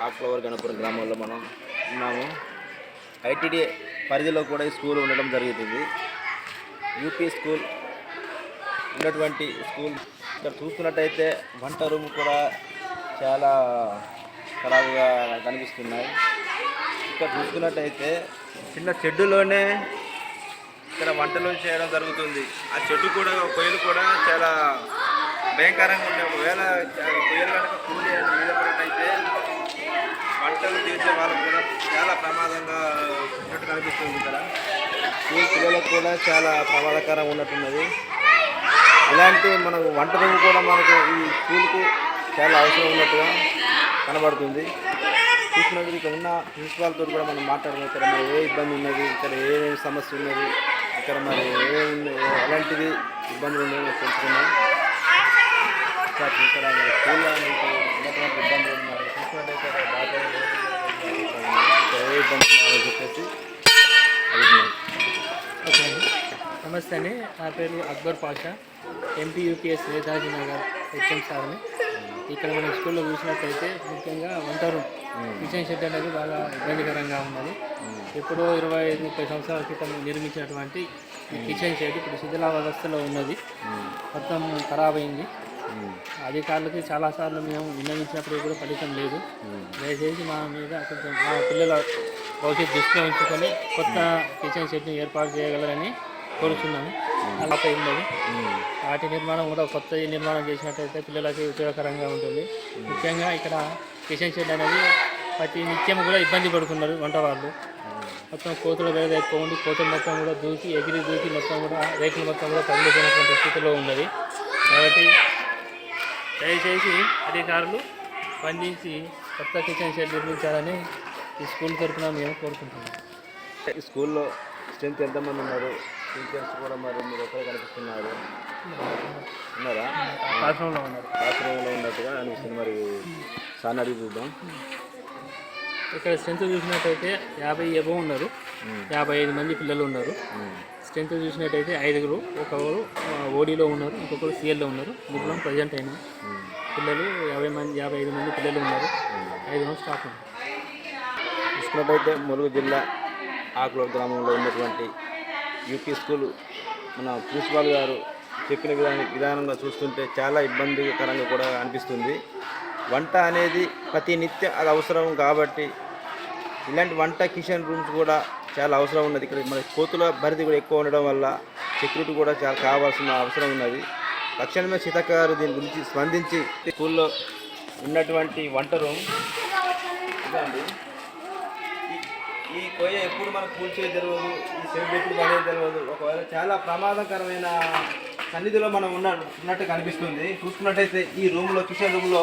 ఆక్లవర్ గణపురం గ్రామంలో మనం ఉన్నాము. ఐటీడీ పరిధిలో కూడా ఈ స్కూల్ ఉండడం జరుగుతుంది. యూపీ స్కూల్ ఉన్నటువంటి స్కూల్. ఇక్కడ చూస్తున్నట్టయితే వంట రూమ్ కూడా చాలా ఖరాబుగా కనిపిస్తున్నాయి. ఇక్కడ చూసుకున్నట్టయితే చిన్న షెడ్డులోనే ఇక్కడ వంటలు చేయడం జరుగుతుంది. ఆ చెట్టు కూడా పొయ్యిలు కూడా చాలా భయంకరంగా ఉన్నాయి. ఒకవేళ పొయ్యిలు కనుక కూలి మీద పడినట్టయితే వంటలు చేసే వాళ్ళకు కూడా చాలా ప్రమాదంగా ఉన్నట్టు కనిపిస్తుంది. ఇక్కడ స్కూల్ పిల్లలకు కూడా చాలా ప్రమాదకరంగా ఉన్నట్టున్నది. ఇలాంటి మనకు వంట రూమ్ కూడా మనకు ఈ స్కూల్కు చాలా అవసరం ఉన్నట్టుగా కనబడుతుంది. చూసినట్టు ఇక్కడ ఉన్న ప్రిన్సిపాల్తో కూడా మనం మాట్లాడడం, ఇక్కడ మరి ఏ ఇబ్బంది ఉన్నది, ఇక్కడ ఏమేమి సమస్య ఉన్నది, ఇక్కడ మరి ఎలాంటిది ఇబ్బందులు ఉన్నాయో తెలుసుకున్నాం. ఇక్కడ మరి స్కూల్లో ఉన్నటువంటి ఇబ్బందులు ఉన్నాయి. చూసినట్టయితే ఏ ఇబ్బంది ఉన్నాయో చెప్పేసి ఓకే అండి. నమస్తే అండి, నా పేరు Akbar Pasha, MP UPS Netaji Nagar HM సార్ని. ఇక్కడ మన స్కూల్లో చూసినట్టయితే ముఖ్యంగా వంట రూమ్ కిచెన్ షెడ్ అనేది బాగా ఇబ్బందికరంగా ఉన్నది. ఎప్పుడో 25-30 సంవత్సరాల క్రితం నిర్మించినటువంటి ఈ కిచెన్ షెడ్ ఇప్పుడు శిథిలావస్థలో ఉన్నది, మొత్తం ఖరాబ్ అయింది. అధికారులకి చాలాసార్లు మేము విన్నవించినప్పుడు కూడా ఫలితం లేదు. దయచేసి మా మీద కొంచెం మా పిల్లల భవిష్యత్తు దృష్టిలో ఉంచుకొని కొత్త కిచెన్ షెడ్ని ఏర్పాటు చేయగలరని కోరుతున్నాము. అలా ఉన్నది వాటి నిర్మాణం కూడా కొత్త నిర్మాణం చేసినట్టయితే పిల్లలకి ఉపయోగకరంగా ఉంటుంది. ముఖ్యంగా ఇక్కడ కిచెన్ షెడ్ అనేది ప్రతి నిత్యం కూడా ఇబ్బంది పడుతున్నారు వంట వాళ్ళు. మొత్తం కోతుల వేద ఎక్కువ ఉండి కోతులు మొత్తం కూడా ఎగిరి దూకి మొత్తం కూడా రేకులు మొత్తం కూడా తగిలిపోయినటువంటి స్థితిలో ఉన్నది. కాబట్టి దయచేసి అధికారులు స్పందించి కొత్త కిచెన్ షెడ్ నిర్మించాలని ఈ స్కూల్ తరఫున మేము కోరుకుంటున్నాం. ఈ స్కూల్లో స్ట్రెంత్ ఎంతమంది ఉన్నారు? టీచర్స్ కూడా మరి మీరు ఒకరే కనిపిస్తున్నారు, ఉన్నారా? క్లాస్ రూమ్లో ఉన్నట్టుగా అనిపిస్తుంది. మరి సార్ అడిగి చూద్దాం. ఇక్కడ స్ట్రెంత్ చూసినట్టయితే 50 ఎబో ఉన్నారు, 55 మంది పిల్లలు ఉన్నారు. స్ట్రెంత్ చూసినట్టయితే 5 ఒకరు ఓడీలో ఉన్నారు, ఇంకొకరు సిఎల్లో ఉన్నారు. ముగ్గురం ప్రజెంట్ అయిన పిల్లలు 55 మంది పిల్లలు ఉన్నారు, 5 స్టాఫ్ ఉన్నారు. చూసుకున్నట్టయితే ములుగు జిల్లా ఆకులూరు గ్రామంలో ఉన్నటువంటి యూపీ స్కూల్ మన ప్రిన్సిపాల్ గారు చెప్పిన విధానంగా చూస్తుంటే చాలా ఇబ్బందికరంగా కూడా అనిపిస్తుంది. వంట అనేది ప్రతి నిత్యం అది అవసరం కాబట్టి ఇలాంటి వంట కిచెన్ రూమ్స్ కూడా చాలా అవసరం ఉన్నది. ఇక్కడ మన కోతుల పరిధి కూడా ఎక్కువ ఉండడం వల్ల సెక్యూరిటీ కూడా చాలా కావాల్సిన అవసరం ఉన్నది. తక్షణమే సీతక్క గారు దీని గురించి స్పందించి స్కూల్లో ఉన్నటువంటి వంట రూమ్ ఇదండి. ఈ కొయ్య ఎప్పుడు మనకు కూల్చేది తెలియదు, ఈ షెడ్ ఎప్పుడు పడేది తెలియదు. ఒకవేళ చాలా ప్రమాదకరమైన సన్నిధిలో మనం ఉన్నట్టు కనిపిస్తుంది. చూసుకున్నట్టయితే ఈ రూమ్లో కిచెన్ రూమ్లో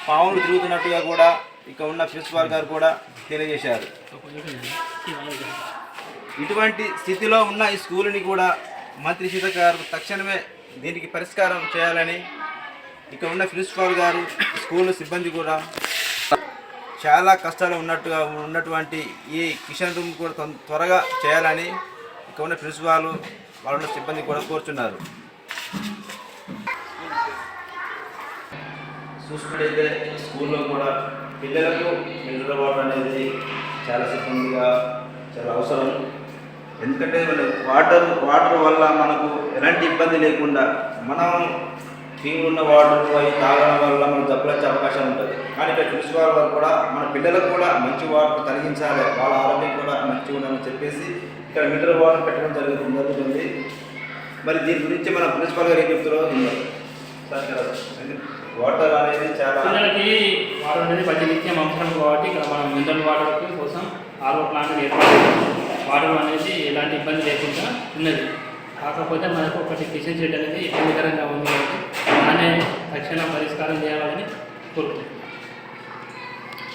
పాములు తిరుగుతున్నట్టుగా కూడా ఇక్కడ ఉన్న ప్రిన్సిపాల్ గారు కూడా తెలియజేశారు. ఇటువంటి స్థితిలో ఉన్న ఈ స్కూల్ని కూడా మంత్రి సీతక్క గారు తక్షణమే దీనికి పరిష్కారం చేయాలని ఇక్కడ ఉన్న ప్రిన్సిపాల్ గారు స్కూల్ సిబ్బంది కూడా చాలా కష్టాలు ఉన్నటువంటి ఈ కిచెన్ రూమ్ కూడా త్వరగా చేయాలని ఇక్కడ ఉన్న ప్రిన్సిపాల్ వాళ్ళ సిబ్బంది కూడా కోరుచున్నారు. చూసుకుంటే స్కూల్లో కూడా పిల్లలకు మినరల్ వాటర్ అనేది చాలా సిబ్బందిగా చాలా అవసరం. ఎందుకంటే వాటర్ వల్ల మనకు ఎలాంటి ఇబ్బంది లేకుండా మనం ఫీవర్ ఉన్న వాటర్ అవి తాగడం వల్ల మనకు జబ్బులు వచ్చే అవకాశం ఉంటుంది. కానీ ఇక్కడ ప్రిన్సిపాల్ వారు కూడా మన పిల్లలకు కూడా మంచి వాటర్ కలిగించాలి, వాళ్ళ ఆరోగ్యం కూడా మంచిగా ఉండాలని చెప్పేసి ఇక్కడ మినరల్ వాటర్ పెట్టడం జరుగుతుంది. మరి దీని గురించి మన ప్రిన్సిపాల్ గారు ఏం చెప్తారో వాటర్ అనేది చాలా పిల్లలకి వాటర్ అనేది ప్రతి నిత్యం అవసరం కాబట్టి ఇక్కడ మనం మినరల్ వాటర్ కోసం ఆర్ఓ ప్లాంట్ ఏర్పాటు వాటర్ అనేది ఎలాంటి ఇబ్బంది లేకుండా ఉన్నది. కాకపోతే మనకు ఒకటి కిచెన్ షెడ్ అనేది ఇబ్బందికరంగా ఉంది కాబట్టి దాన్ని తక్షణ పరిష్కారం చేయాలని కోరుకుంటున్నాం.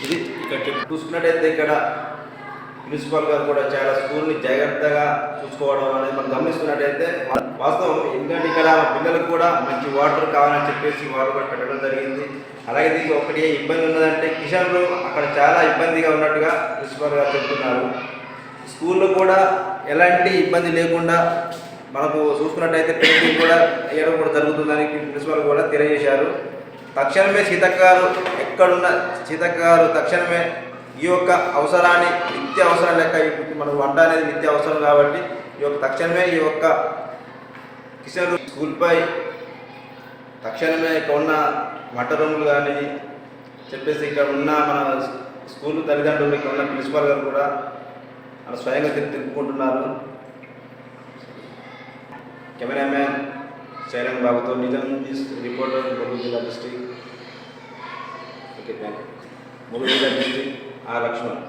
ఇది ఇక్కడ చూసుకున్నట్టయితే ఇక్కడ ప్రిన్సిపాల్ గారు కూడా చాలా స్కూల్ని జాగ్రత్తగా చూసుకోవడం అనేది మనం గమనిస్తున్నట్టయితే వాస్తవం. ఎందుకంటే ఇక్కడ పిల్లలకు కూడా మంచి వాటర్ కావాలని చెప్పేసి వాటర్ కూడా పెట్టడం జరిగింది. అలాగే దీనికి ఒకటి ఇబ్బంది ఉన్నదంటే కిచెన్ రూమ్ అక్కడ చాలా ఇబ్బందిగా ఉన్నట్టుగా ప్రిన్సిపాల్ గారు చెప్తున్నారు. స్కూల్లో కూడా ఎలాంటి ఇబ్బంది లేకుండా మనకు చూసుకున్నట్టయితే పెయింటింగ్ కూడా వేయడం కూడా జరుగుతుందని ప్రిన్సిపాల్ కూడా తెలియజేశారు. తక్షణమే సీతక్క గారు ఎక్కడున్న సీతక్క గారు తక్షణమే ఈ యొక్క అవసరాన్ని నిత్య అవసరం లెక్క ఇప్పుడు మనకు వంట అనేది నిత్య అవసరం కాబట్టి ఈ యొక్క తక్షణమే ఈ యొక్క కిషన్ స్కూల్పై తక్షణమే ఇక్కడ ఉన్న వంట రూములు కానీ చెప్పేసి ఇక్కడ ఉన్న మన స్కూల్ తల్లిదండ్రులు ఇక్కడ ఉన్న ప్రిన్సిపాల్ గారు కూడా మన స్వయంగా తిప్పుకుంటున్నారు. కెమెరామ్యాన్ శైలన్ బాబుతో నిజం రిపోర్టర్ ములుగు జిల్లా district. Okay, thank you. Mulugu జిల్లా డిస్ట్రిక్ట్ ఆర్ లక్ష్మణ్.